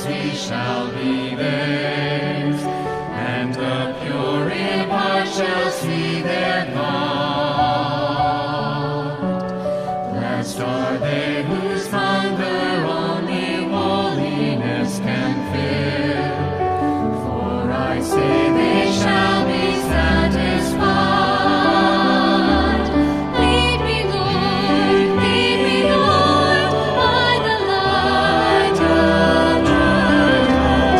we shall be theirs, and the pure in heart shall see their God. Blessed are they whose hunger only holiness can fill, for I say they shall be satisfied. Lead me, Lord, by the light of truth,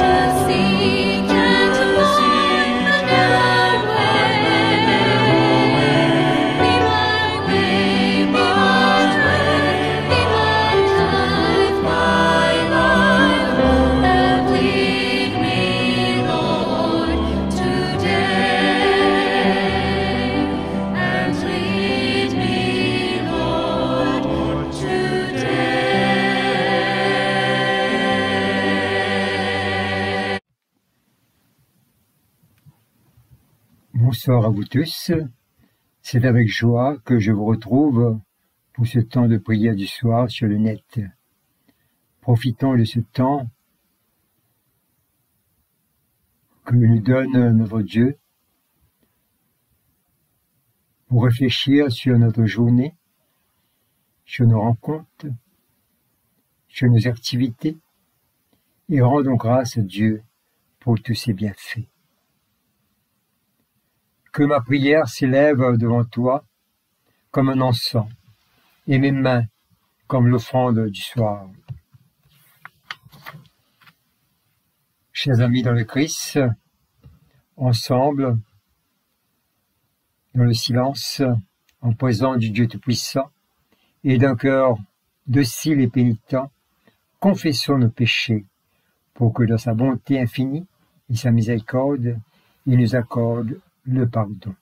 to seek and to find the narrow way. Be my way, be my life, and lead me, Lord, today. And lead me, Lord, today. Bonsoir à vous tous, c'est avec joie que je vous retrouve pour ce temps de prière du soir sur le net. Profitons de ce temps que nous donne notre Dieu pour réfléchir sur notre journée, sur nos rencontres, sur nos activités, et rendons grâce à Dieu pour tous ses bienfaits. Que ma prière s'élève devant toi comme un encens, et mes mains comme l'offrande du soir. Chers amis dans le Christ, ensemble, dans le silence, en présence du Dieu Tout-Puissant, et d'un cœur docile et pénitent, confessons nos péchés, pour que dans sa bonté infinie et sa miséricorde, il nous accorde le pardon.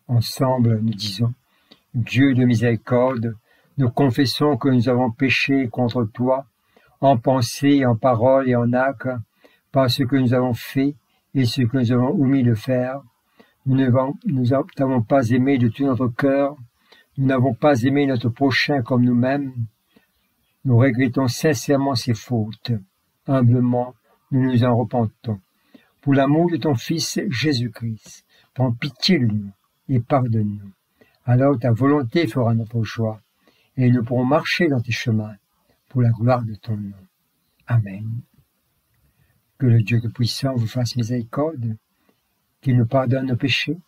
Ensemble, nous disons, Dieu de miséricorde, nous confessons que nous avons péché contre toi, en pensée, en parole et en acte, par ce que nous avons fait et ce que nous avons omis de faire. Nous n'avons pas aimé de tout notre cœur, nous n'avons pas aimé notre prochain comme nous-mêmes. Nous regrettons sincèrement ces fautes. Humblement, nous nous en repentons. Pour l'amour de ton Fils Jésus-Christ, prends pitié de nous et pardonne-nous. Alors ta volonté fera notre joie, et nous pourrons marcher dans tes chemins, pour la gloire de ton nom. Amen. Que le Dieu Tout-Puissant vous fasse miséricorde, qu'il nous pardonne nos péchés,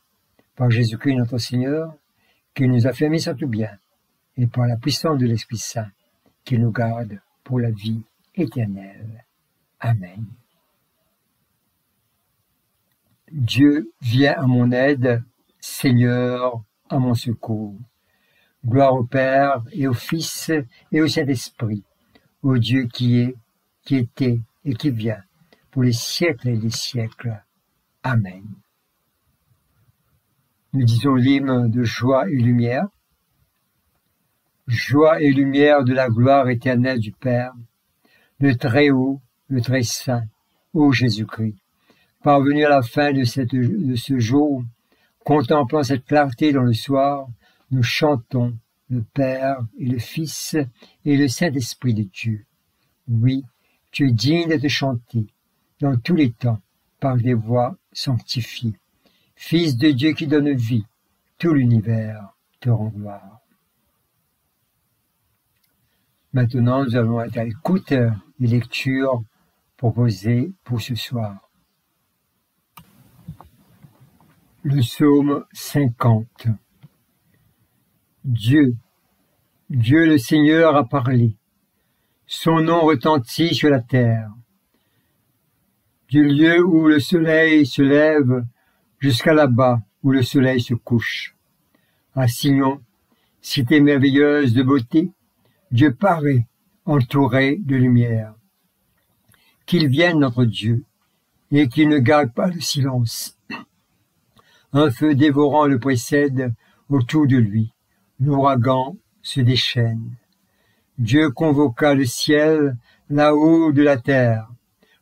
par Jésus-Christ notre Seigneur, qu'il nous affermisse en tout bien, et par la puissance de l'Esprit Saint, qu'il nous garde pour la vie éternelle. Amen. Dieu, viens à mon aide, Seigneur, à mon secours. Gloire au Père et au Fils et au Saint-Esprit, au Dieu qui est, qui était et qui vient, pour les siècles et les siècles. Amen. Nous disons l'hymne de joie et lumière. Joie et lumière de la gloire éternelle du Père, le Très-Haut, le Très-Saint, ô Jésus-Christ. Parvenu à la fin de ce jour, contemplant cette clarté dans le soir, nous chantons le Père et le Fils et le Saint-Esprit de Dieu. Oui, tu es digne d'être chanté dans tous les temps par des voix sanctifiées. Fils de Dieu qui donne vie, tout l'univers te rend gloire. Maintenant, nous allons être à l'écoute des lectures proposées pour ce soir. Le psaume 50. Dieu le Seigneur a parlé. Son nom retentit sur la terre. Du lieu où le soleil se lève jusqu'à là-bas où le soleil se couche. À Sion, cité merveilleuse de beauté, Dieu paraît, entouré de lumière. Qu'il vienne notre Dieu, et qu'il ne garde pas le silence. Un feu dévorant le précède autour de lui. L'ouragan se déchaîne. Dieu convoqua le ciel là-haut de la terre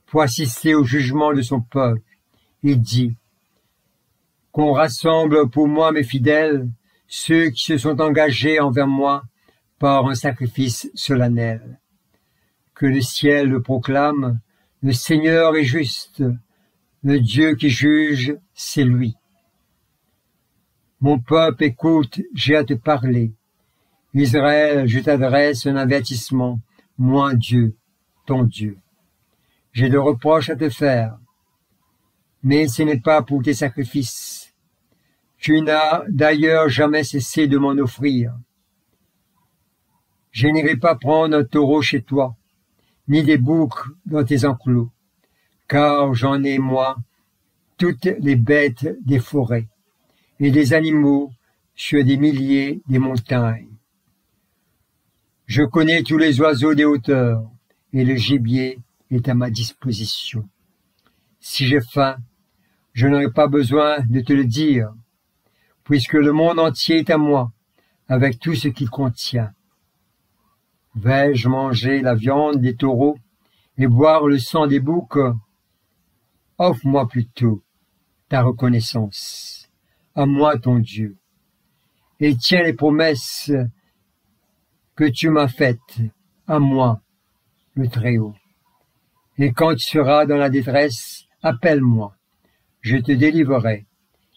pour assister au jugement de son peuple. Il dit qu'on rassemble pour moi mes fidèles, ceux qui se sont engagés envers moi par un sacrifice solennel. que le ciel le proclame, le Seigneur est juste, le Dieu qui juge, c'est lui. Mon peuple, écoute, j'ai à te parler. Israël, je t'adresse un avertissement, moi Dieu, ton Dieu. J'ai des reproches à te faire, mais ce n'est pas pour tes sacrifices. Tu n'as d'ailleurs jamais cessé de m'en offrir. Je n'irai pas prendre un taureau chez toi, ni des boucs dans tes enclos, car j'en ai, moi, toutes les bêtes des forêts, et des animaux sur des milliers des montagnes. Je connais tous les oiseaux des hauteurs, et le gibier est à ma disposition. Si j'ai faim, je n'aurai pas besoin de te le dire, puisque le monde entier est à moi, avec tout ce qu'il contient. Vais-je manger la viande des taureaux et boire le sang des boucs? Offre-moi plutôt ta reconnaissance, à moi ton Dieu, et tiens les promesses que tu m'as faites, à moi, le Très-Haut. Et quand tu seras dans la détresse, appelle-moi, je te délivrerai,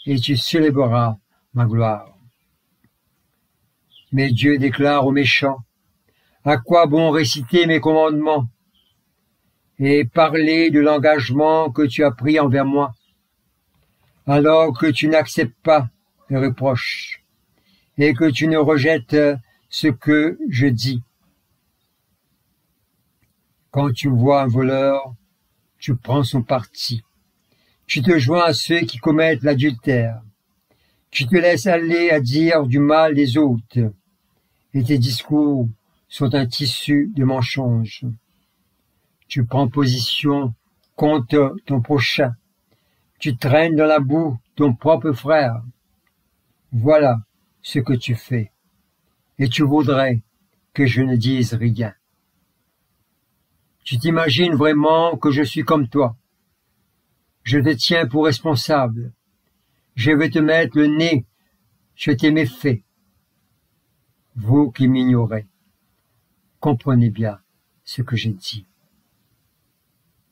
et tu célébreras ma gloire. Mais Dieu déclare aux méchants, à quoi bon réciter mes commandements et parler de l'engagement que tu as pris envers moi, alors que tu n'acceptes pas les reproches et que tu ne rejettes ce que je dis. Quand tu vois un voleur, tu prends son parti. Tu te joins à ceux qui commettent l'adultère. Tu te laisses aller à dire du mal des autres, et tes discours sont un tissu de mensonges. Tu prends position contre ton prochain. Tu traînes dans la boue ton propre frère. Voilà ce que tu fais. Et tu voudrais que je ne dise rien. Tu t'imagines vraiment que je suis comme toi. Je te tiens pour responsable. Je vais te mettre le nez sur tes méfaits. Vous qui m'ignorez, comprenez bien ce que j'ai dit.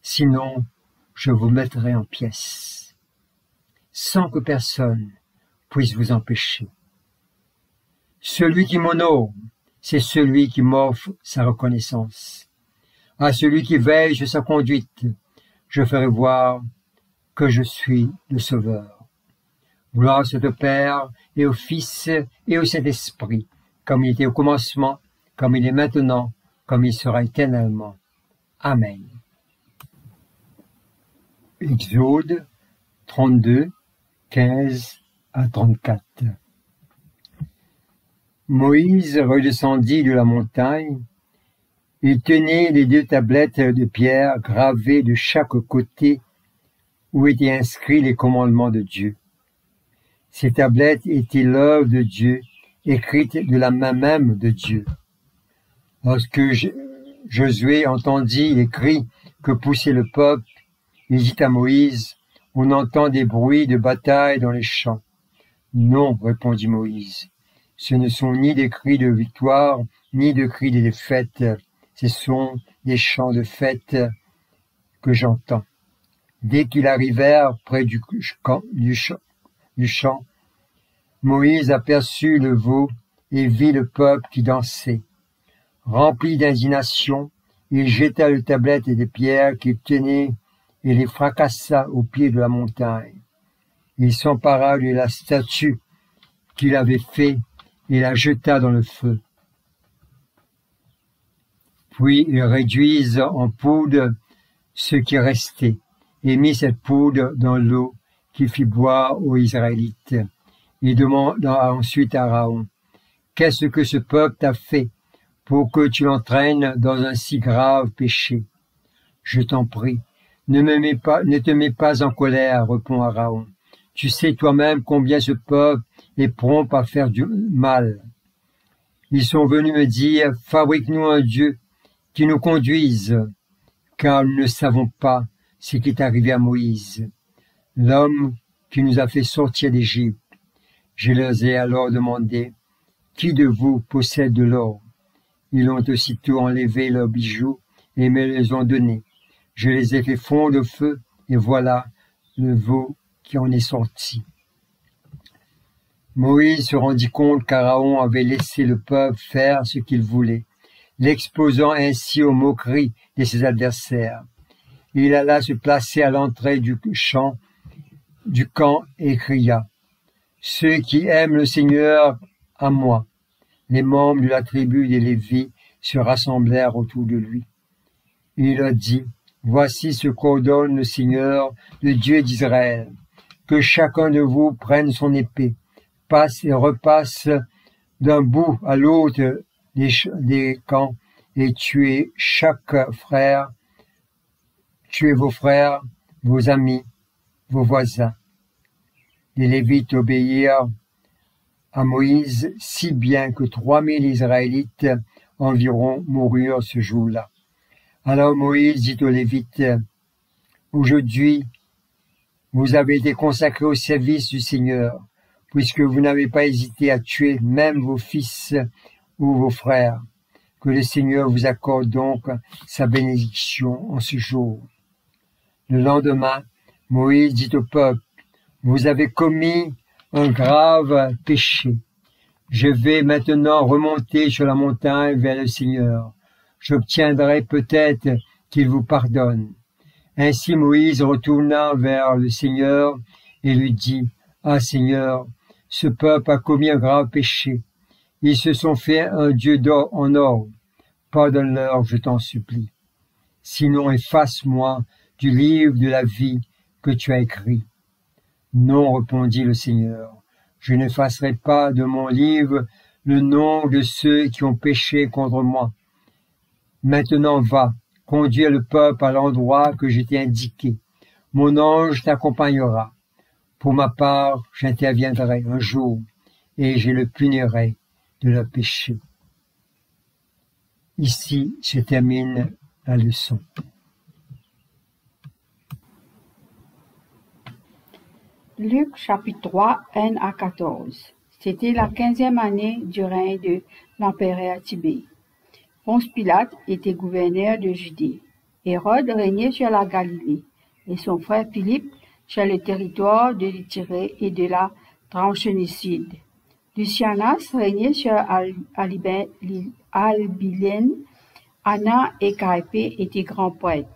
Sinon, je vous mettrai en pièces, sans que personne puisse vous empêcher. Celui qui m'honore, c'est celui qui m'offre sa reconnaissance. À celui qui veille sur sa conduite, je ferai voir que je suis le Sauveur. Gloire soit au Père et au Fils et au Saint-Esprit, comme il était au commencement, comme il est maintenant, comme il sera éternellement. Amen. Exode 32, 15 à 34. Moïse redescendit de la montagne. Il tenait les 2 tablettes de pierre gravées de chaque côté où étaient inscrits les commandements de Dieu. Ces tablettes étaient l'œuvre de Dieu, écrite de la main même de Dieu. Lorsque Josué entendit les cris que poussait le peuple, il dit à Moïse, « On entend des bruits de bataille dans les champs. » « Non, répondit Moïse, ce ne sont ni des cris de victoire, ni des cris de défaite, ce sont des chants de fête que j'entends. » Dès qu'ils arrivèrent près du champ, Moïse aperçut le veau et vit le peuple qui dansait. Rempli d'indignation, il jeta les tablettes et des pierres qu'il tenait et les fracassa au pied de la montagne. Il s'empara de la statue qu'il avait faite et la jeta dans le feu. Puis il réduisit en poudre ce qui restait et mit cette poudre dans l'eau qu'il fit boire aux Israélites. Il demanda ensuite à Aaron, « Qu'est-ce que ce peuple t'a fait pour que tu l'entraînes dans un si grave péché? Je t'en prie, ne te mets pas en colère, répond Aaron. Tu sais toi-même combien ce peuple est prompt à faire du mal. Ils sont venus me dire, fabrique-nous un Dieu qui nous conduise, car nous ne savons pas ce qui est arrivé à Moïse, l'homme qui nous a fait sortir d'Égypte. Je leur ai alors demandé, qui de vous possède de l'or? Ils ont aussitôt enlevé leurs bijoux et me les ont donnés. Je les ai fait fondre au feu, et voilà le veau qui en est sorti. Moïse se rendit compte qu'Aaron avait laissé le peuple faire ce qu'il voulait, l'exposant ainsi aux moqueries de ses adversaires. Il alla se placer à l'entrée du camp et cria: « Ceux qui aiment le Seigneur, à moi !» Les membres de la tribu des Lévites se rassemblèrent autour de lui. Il leur dit: « Voici ce qu'ordonne le Seigneur, le Dieu d'Israël, que chacun de vous prenne son épée, passe et repasse d'un bout à l'autre des camps, et tuez vos frères, vos amis, vos voisins. » Les Lévites obéirent à Moïse si bien que 3000 Israélites environ moururent ce jour-là. Alors Moïse dit aux Lévites: « Aujourd'hui, vous avez été consacrés au service du Seigneur, puisque vous n'avez pas hésité à tuer même vos fils ou vos frères. Que le Seigneur vous accorde donc sa bénédiction en ce jour. » Le lendemain, Moïse dit au peuple: « Vous avez commis un grave péché. Je vais maintenant remonter sur la montagne vers le Seigneur. J'obtiendrai peut-être qu'il vous pardonne. » Ainsi Moïse retourna vers le Seigneur et lui dit: « Ah Seigneur, ce peuple a commis un grave péché. Ils se sont fait un Dieu d'or en or. Pardonne-leur, je t'en supplie. Sinon efface-moi du livre de la vie que tu as écrit. » « Non, répondit le Seigneur, je n'effacerai pas de mon livre le nom de ceux qui ont péché contre moi. Maintenant va, conduire le peuple à l'endroit que je t'ai indiqué. Mon ange t'accompagnera. Pour ma part, j'interviendrai un jour et je le punirai de leur péché. » Ici se termine la leçon. Luc chapitre 3, 1 à 14. C'était la 15e année du règne de l'empereur Tibée. Ponce Pilate était gouverneur de Judée. Hérode régnait sur la Galilée, et son frère Philippe sur le territoire de l'Ityrée et de la Trachonicie. Lucianas régnait sur Albilène. Anna et Caïphée étaient grands prêtres.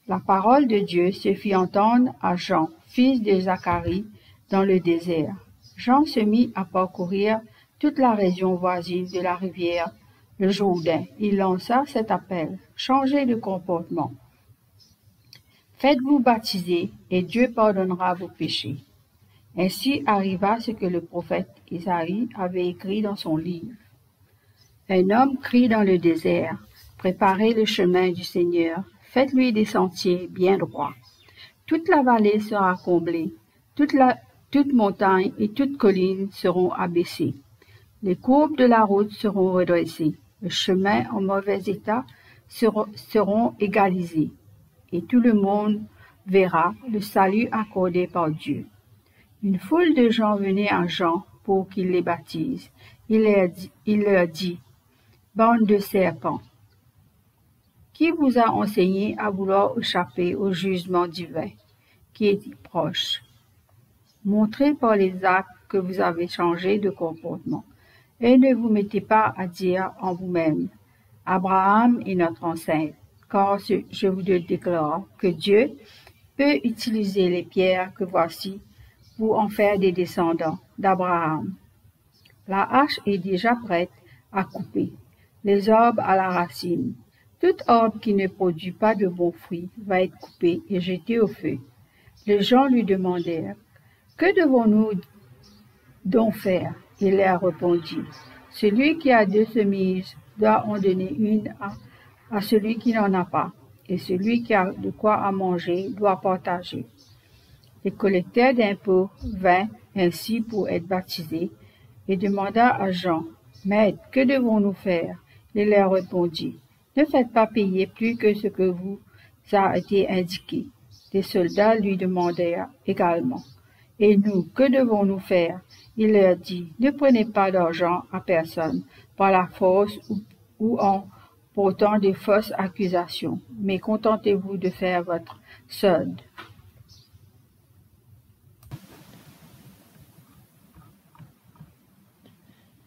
La parole de Dieu se fit entendre à Jean, fils de Zacharie, dans le désert. Jean se mit à parcourir toute la région voisine de la rivière, le Jourdain. Il lança cet appel: « Changez de comportement. Faites-vous baptiser, et Dieu pardonnera vos péchés. » Ainsi arriva ce que le prophète Isaïe avait écrit dans son livre. Un homme crie dans le désert: « Préparez le chemin du Seigneur. Faites-lui des sentiers bien droits. » Toute la vallée sera comblée, toute montagne et toute colline seront abaissées. Les courbes de la route seront redressées, le chemin en mauvais état seront égalisés, et tout le monde verra le salut accordé par Dieu. Une foule de gens venaient à Jean pour qu'il les baptise. Il leur dit: « Bande de serpents, qui vous a enseigné à vouloir échapper au jugement divin qui est proche? Montrez par les actes que vous avez changé de comportement, et ne vous mettez pas à dire en vous-même: Abraham est notre ancêtre, car je vous déclare que Dieu peut utiliser les pierres que voici pour en faire des descendants d'Abraham. La hache est déjà prête à couper les arbres à la racine. Tout arbre qui ne produit pas de bons fruits va être coupé et jeté au feu. » Les gens lui demandèrent: « Que devons-nous donc faire? » Il leur répondit: « Celui qui a 2 semises doit en donner une à celui qui n'en a pas, et celui qui a de quoi à manger doit partager. » Les collecteurs d'impôts vinrent ainsi pour être baptisés et demanda à Jean: « Maître, que devons-nous faire? » Il leur répondit: « Ne faites pas payer plus que ce que vous a été indiqué. » Les soldats lui demandèrent également: « Et nous, que devons-nous faire? » Il leur dit: « Ne prenez pas d'argent à personne par la force ou en portant de fausses accusations, mais contentez-vous de faire votre solde.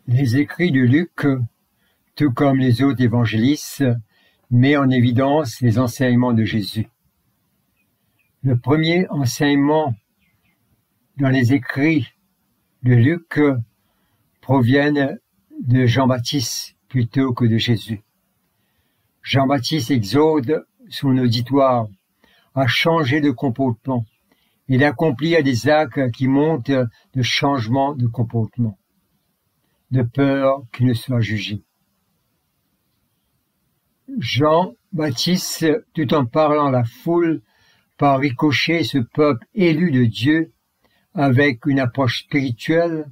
Les écrits de Luc, tout comme les autres évangélistes, met en évidence les enseignements de Jésus. Le premier enseignement dans les écrits de Luc proviennent de Jean-Baptiste plutôt que de Jésus. Jean-Baptiste exhorte son auditoire à changer de comportement et d'accomplir des actes qui montrent de changement de comportement, de peur qu'il ne soit jugé. Jean-Baptiste, tout en parlant à la foule, par ricochet ce peuple élu de Dieu avec une approche spirituelle,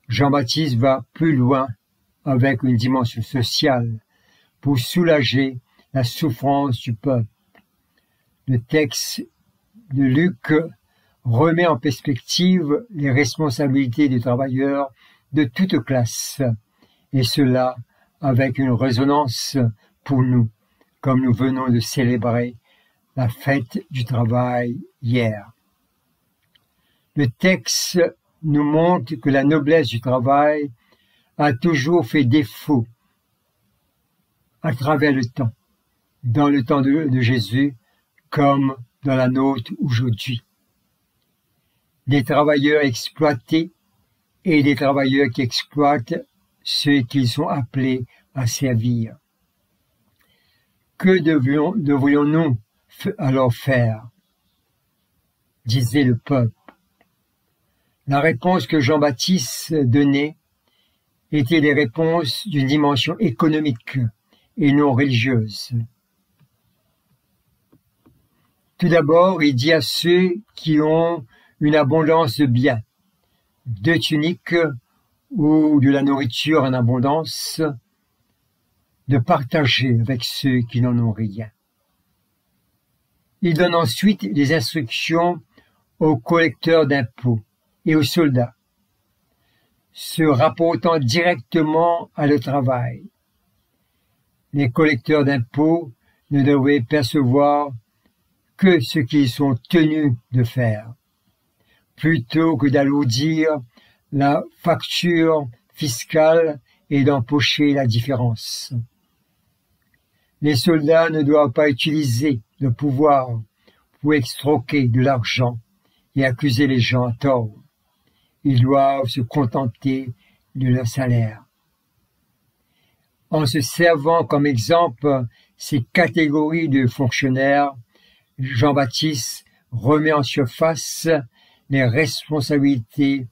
Jean-Baptiste va plus loin avec une dimension sociale pour soulager la souffrance du peuple. Le texte de Luc remet en perspective les responsabilités des travailleurs de toute classe, et cela avec une résonance pour nous, comme nous venons de célébrer la fête du travail hier. Le texte nous montre que la noblesse du travail a toujours fait défaut à travers le temps, dans le temps de Jésus comme dans la nôtre aujourd'hui. Des travailleurs exploités et des travailleurs qui exploitent ceux qu'ils sont appelés à servir. Que devrions-nous alors faire? Disait le peuple. La réponse que Jean-Baptiste donnait était des réponses d'une dimension économique et non religieuse. Tout d'abord, il dit à ceux qui ont une abondance de biens, de tuniques ou de la nourriture en abondance, de partager avec ceux qui n'en ont rien. Il donne ensuite des instructions aux collecteurs d'impôts et aux soldats, se rapportant directement à le travail. Les collecteurs d'impôts ne devaient percevoir que ce qu'ils sont tenus de faire, plutôt que d'alourdir la facture fiscale et d'empocher la différence. Les soldats ne doivent pas utiliser le pouvoir pour extorquer de l'argent et accuser les gens à tort. Ils doivent se contenter de leur salaire. En se servant comme exemple ces catégories de fonctionnaires, Jean-Baptiste remet en surface les responsabilités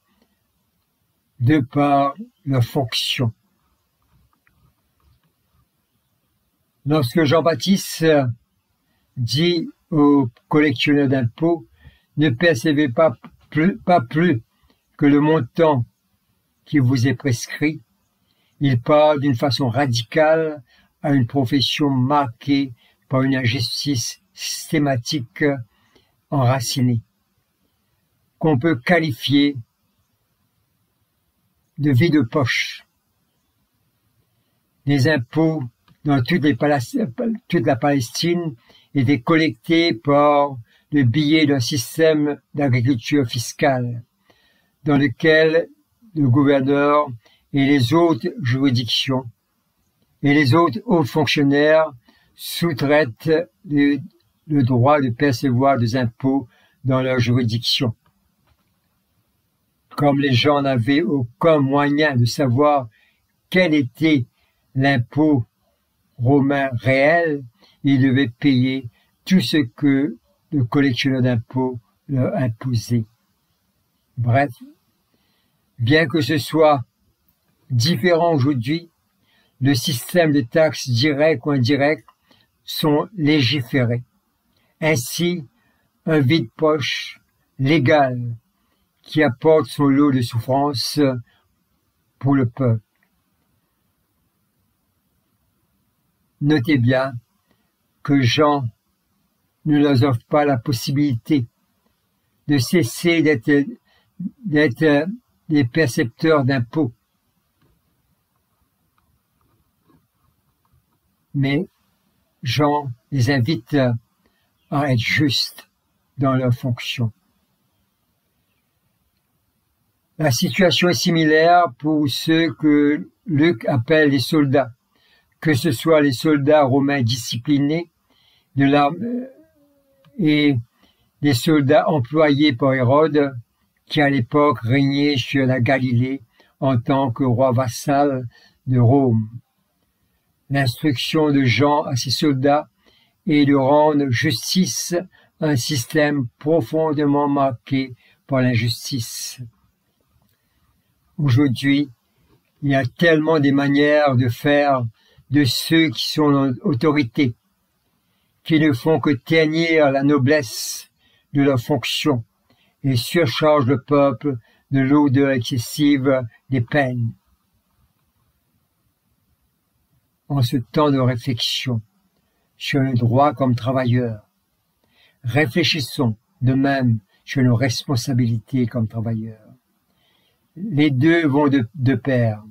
de par leur fonction. Lorsque Jean-Baptiste dit aux collectionneurs d'impôts, ne percevez pas plus que le montant qui vous est prescrit, il parle d'une façon radicale à une profession marquée par une injustice systématique enracinée, qu'on peut qualifier de vie de poche. Les impôts dans toute la Palestine étaient collectés par le biais d'un système d'agriculture fiscale, dans lequel le gouverneur et les autres juridictions et les autres hauts fonctionnaires sous-traitent le droit de percevoir des impôts dans leur juridiction. Comme les gens n'avaient aucun moyen de savoir quel était l'impôt romain réel, ils devaient payer tout ce que le collectionneur d'impôts leur imposait. Bref, bien que ce soit différent aujourd'hui, le système de taxes directes ou indirectes sont légiférés. Ainsi, un vide-poche légal qui apporte son lot de souffrance pour le peuple. Notez bien que Jean ne leur offre pas la possibilité de cesser d'être des percepteurs d'impôts, mais Jean les invite à être justes dans leurs fonctions. La situation est similaire pour ceux que Luc appelle les soldats, que ce soit les soldats romains disciplinés de l'armée et les soldats employés par Hérode, qui à l'époque régnait sur la Galilée en tant que roi vassal de Rome. L'instruction de Jean à ses soldats est de rendre justice à un système profondément marqué par l'injustice. Aujourd'hui, il y a tellement de manières de faire de ceux qui sont en autorité, qui ne font que ternir la noblesse de leur fonction et surchargent le peuple de l'odeur excessive des peines. En ce temps de réflexion sur le droit comme travailleur, réfléchissons de même sur nos responsabilités comme travailleurs. Les deux vont de pair.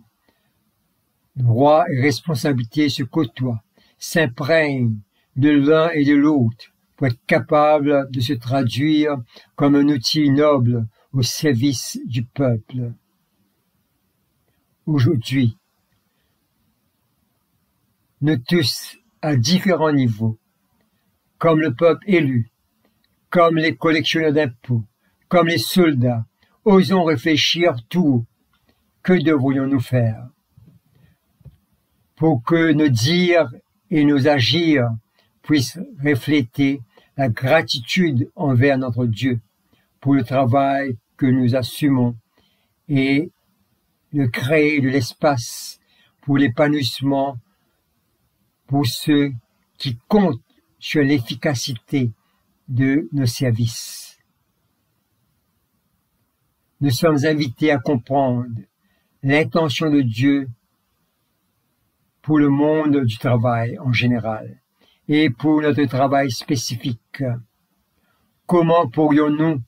Droit et responsabilité se côtoient, s'imprègnent de l'un et de l'autre pour être capable de se traduire comme un outil noble au service du peuple. Aujourd'hui, nous tous, à différents niveaux, comme le peuple élu, comme les collectionneurs d'impôts, comme les soldats, osons réfléchir tout haut. Que devrions-nous faire pour que nos dires et nos agirs puissent refléter la gratitude envers notre Dieu pour le travail que nous assumons et de créer de l'espace pour l'épanouissement pour ceux qui comptent sur l'efficacité de nos services. Nous sommes invités à comprendre l'intention de Dieu pour le monde du travail en général et pour notre travail spécifique. Comment pourrions-nous,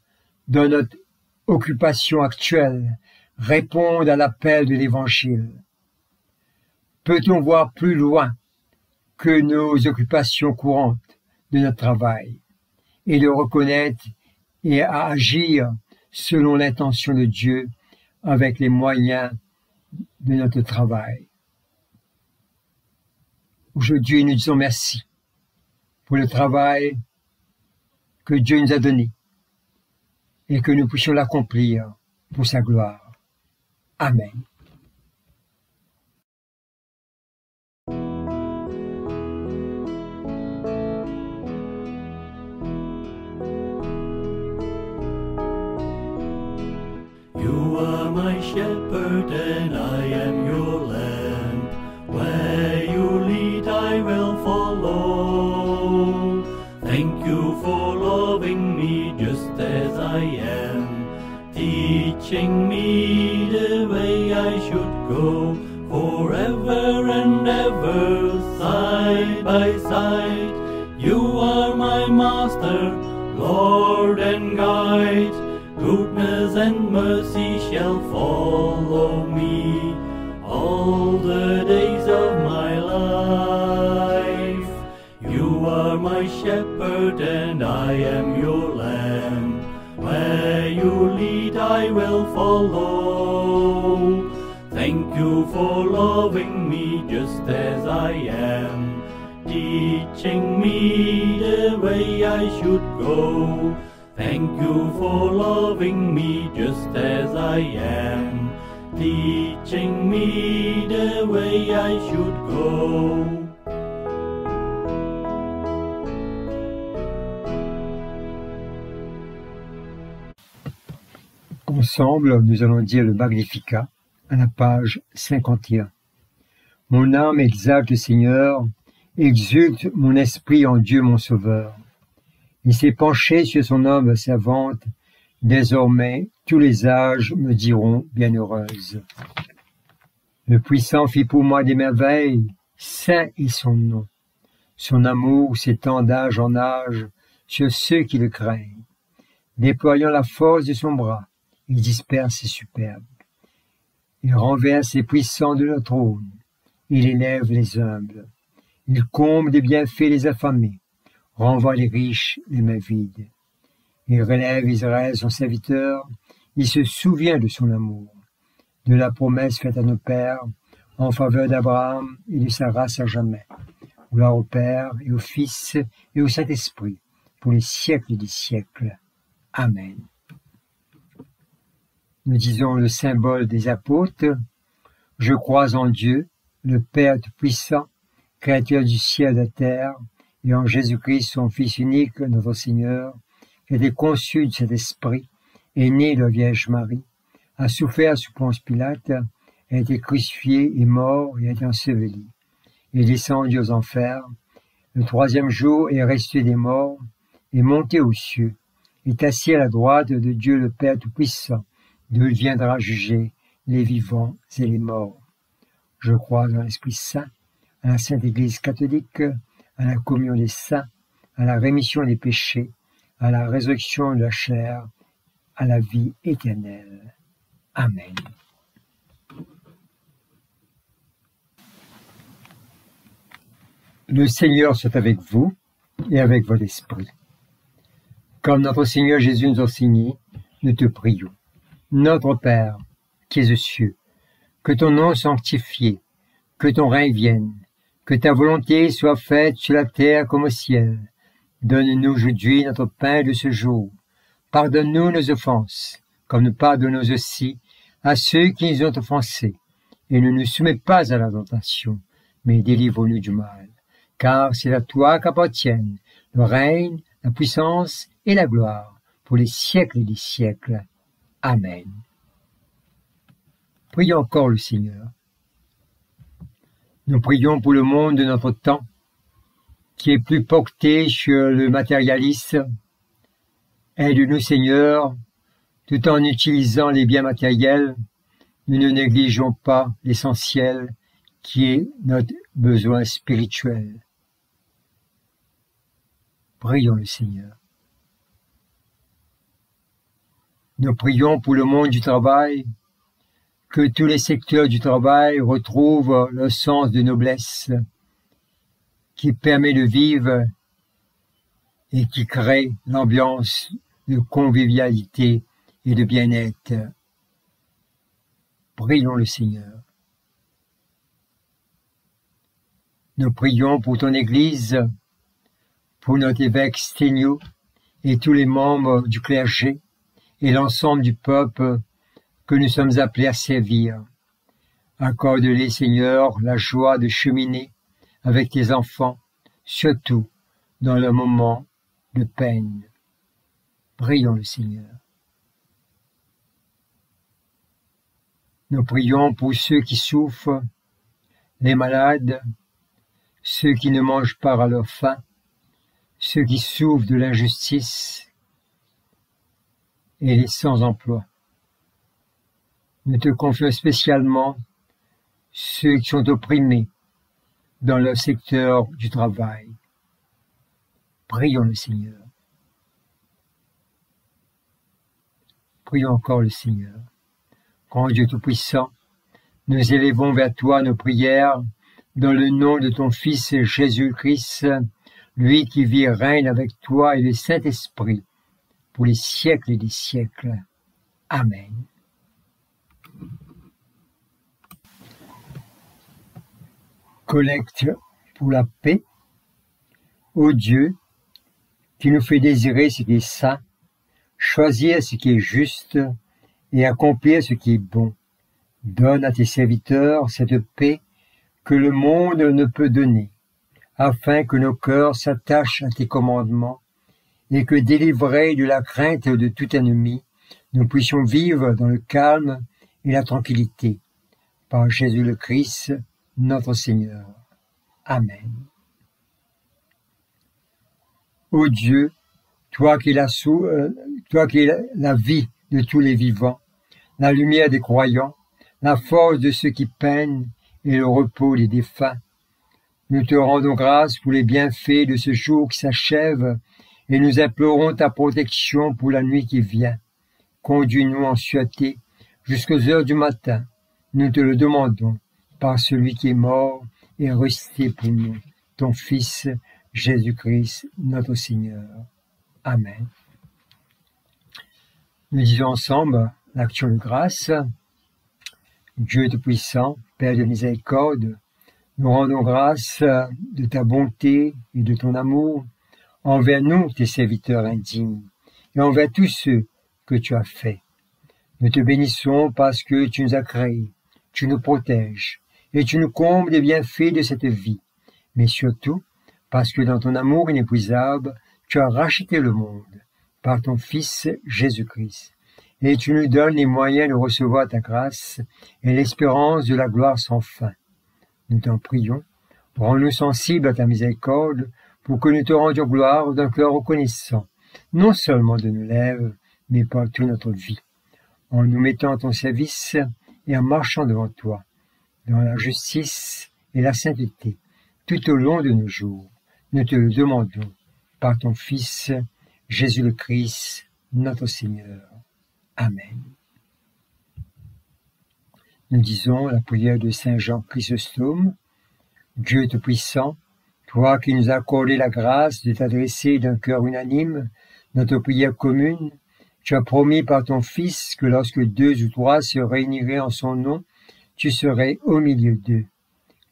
dans notre occupation actuelle, répondre à l'appel de l'Évangile? Peut-on voir plus loin que nos occupations courantes de notre travail et de reconnaître et à agir selon l'intention de Dieu avec les moyens de notre travail? Aujourd'hui, nous disons merci pour le travail que Dieu nous a donné et que nous puissions l'accomplir pour sa gloire. Amen. You are my shepherd and I am your lamb. Where you lead I will follow. Thank you for loving me just as I am, teaching me the way I should go, forever and ever, side by side. You are my master, Lord and guide. Goodness and mercy shall follow me all the days of my life. You are my shepherd and I am your lamb. Where you lead I will follow. Thank you for loving me just as I am, teaching me the way I should go. Thank you for loving me just as I am, teaching me the way I should go. Ensemble, nous allons dire le Magnificat à la page 51. Mon âme exalte le Seigneur, exulte mon esprit en Dieu mon Sauveur. Il s'est penché sur son âme servante, désormais tous les âges me diront bienheureuse. Le Puissant fit pour moi des merveilles, saint est son nom. Son amour s'étend d'âge en âge sur ceux qui le craignent. Déployant la force de son bras, il disperse les superbes. Il renverse les puissants de leur trône, il élève les humbles. Il comble des bienfaits les affamés, renvoie les riches les mains vides. Il relève Israël son serviteur, il se souvient de son amour, de la promesse faite à nos pères, en faveur d'Abraham et de sa race à jamais. Gloire au Père et au Fils et au Saint-Esprit, pour les siècles des siècles. Amen. Nous disons le symbole des apôtres. Je crois en Dieu, le Père Tout-Puissant, Créateur du ciel et de la terre, et en Jésus-Christ, son Fils unique, notre Seigneur, qui a été conçu de cet esprit, est né de la Vierge Marie, a souffert sous Ponce Pilate, a été crucifié, est mort et a été enseveli. Il est descendu aux enfers. Le troisième jour est resté des morts, est monté aux cieux, est assis à la droite de Dieu le Père Tout-Puissant, d'où il viendra juger les vivants et les morts. Je crois dans l'Esprit Saint, à la Sainte Église catholique, à la communion des saints, à la rémission des péchés, à la résurrection de la chair, à la vie éternelle. Amen. Le Seigneur soit avec vous et avec votre esprit. Comme notre Seigneur Jésus nous a enseigné, nous te prions. Notre Père, qui es aux cieux, que ton nom soit sanctifié, que ton règne vienne, que ta volonté soit faite sur la terre comme au ciel. Donne-nous aujourd'hui notre pain de ce jour. Pardonne-nous nos offenses, comme nous pardonnons aussi à ceux qui nous ont offensés. Et ne nous soumets pas à la tentation, mais délivre-nous du mal. Car c'est à toi qu'appartiennent le règne, la puissance et la gloire, pour les siècles des siècles. Amen. Prions encore le Seigneur. Nous prions pour le monde de notre temps, qui est plus porté sur le matérialisme. Aide-nous, Seigneur, tout en utilisant les biens matériels, nous ne négligeons pas l'essentiel, qui est notre besoin spirituel. Prions le Seigneur. Nous prions pour le monde du travail, que tous les secteurs du travail retrouvent le sens de noblesse qui permet de vivre et qui crée l'ambiance de convivialité et de bien-être. Prions le Seigneur. Nous prions pour ton Église, pour notre évêque Sténio et tous les membres du clergé et l'ensemble du peuple que nous sommes appelés à servir. Accorde-les, Seigneur, la joie de cheminer avec tes enfants, surtout dans le moment de peine. Prions le Seigneur. Nous prions pour ceux qui souffrent, les malades, ceux qui ne mangent pas à leur faim, ceux qui souffrent de l'injustice et les sans-emploi. Nous te confions spécialement ceux qui sont opprimés dans le secteur du travail. Prions le Seigneur. Prions encore le Seigneur. Grand Dieu Tout-Puissant, nous élevons vers toi nos prières dans le nom de ton Fils Jésus-Christ, lui qui vit et règne avec toi et le Saint-Esprit, pour les siècles des siècles. Amen. Collecte pour la paix. Ô Dieu, qui nous fait désirer ce qui est saint, choisir ce qui est juste et accomplir ce qui est bon, donne à tes serviteurs cette paix que le monde ne peut donner, afin que nos cœurs s'attachent à tes commandements et que, délivrés de la crainte de tout ennemi, nous puissions vivre dans le calme et la tranquillité. Par Jésus le Christ, notre Seigneur. Amen. Ô Dieu, toi qui es la vie de tous les vivants, la lumière des croyants, la force de ceux qui peinent et le repos des défunts, nous te rendons grâce pour les bienfaits de ce jour qui s'achève et nous implorons ta protection pour la nuit qui vient. Conduis-nous en sûreté jusqu'aux heures du matin. Nous te le demandons par celui qui est mort et resté pour nous. ton Fils Jésus-Christ, notre Seigneur. Amen. Nous disons ensemble l'action de grâce. Dieu Tout-Puissant, Père de miséricorde, nous rendons grâce de ta bonté et de ton amour envers nous, tes serviteurs indignes, et envers tous ceux que tu as faits. Nous te bénissons parce que tu nous as créés, tu nous protèges, et tu nous combles des bienfaits de cette vie, mais surtout parce que dans ton amour inépuisable, tu as racheté le monde par ton Fils Jésus-Christ, et tu nous donnes les moyens de recevoir ta grâce et l'espérance de la gloire sans fin. Nous t'en prions, rends-nous sensibles à ta miséricorde, pour que nous te rendions gloire d'un cœur reconnaissant, non seulement de nos lèvres, mais par toute notre vie, en nous mettant à ton service et en marchant devant toi, dans la justice et la sainteté, tout au long de nos jours. Nous te le demandons, par ton Fils, Jésus le Christ, notre Seigneur. Amen. Nous disons la prière de Saint Jean Chrysostome. Dieu Tout-Puissant, toi qui nous as accordé la grâce de t'adresser d'un cœur unanime notre prière commune, tu as promis par ton Fils que lorsque 2 ou 3 se réuniraient en son nom, tu serais au milieu d'eux.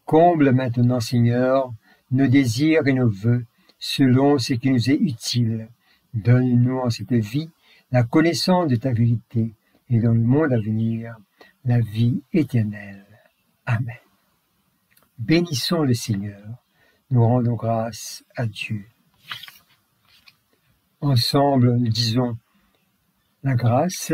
Comble maintenant, Seigneur, nos désirs et nos vœux, selon ce qui nous est utile. Donne-nous en cette vie la connaissance de ta vérité et dans le monde à venir, la vie éternelle. Amen. Bénissons le Seigneur. Nous rendons grâce à Dieu. Ensemble, nous disons la grâce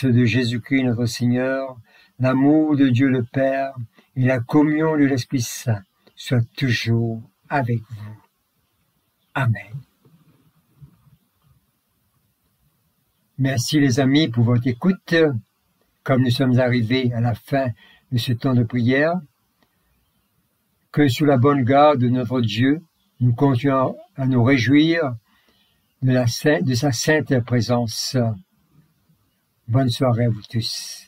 de Jésus-Christ notre Seigneur, l'amour de Dieu le Père et la communion de l'Esprit Saint soient toujours avec vous. Amen. Merci les amis pour votre écoute. Comme nous sommes arrivés à la fin de ce temps de prière, que sous la bonne garde de notre Dieu, nous continuons à nous réjouir de sa sainte présence. Bonne soirée à vous tous.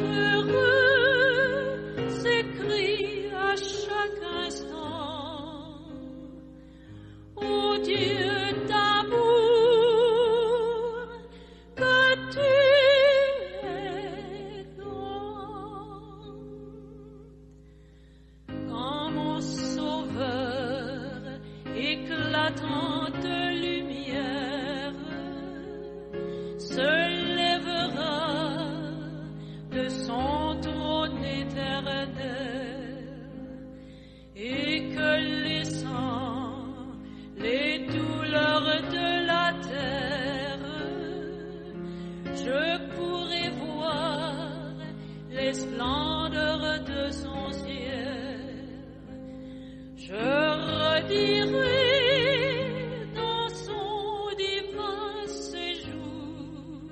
Heureux je pourrai voir les splendeurs de son ciel. Je redirai dans son divin séjour,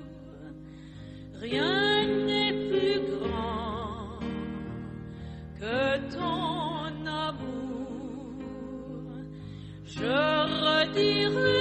rien n'est plus grand que ton amour. Je redirai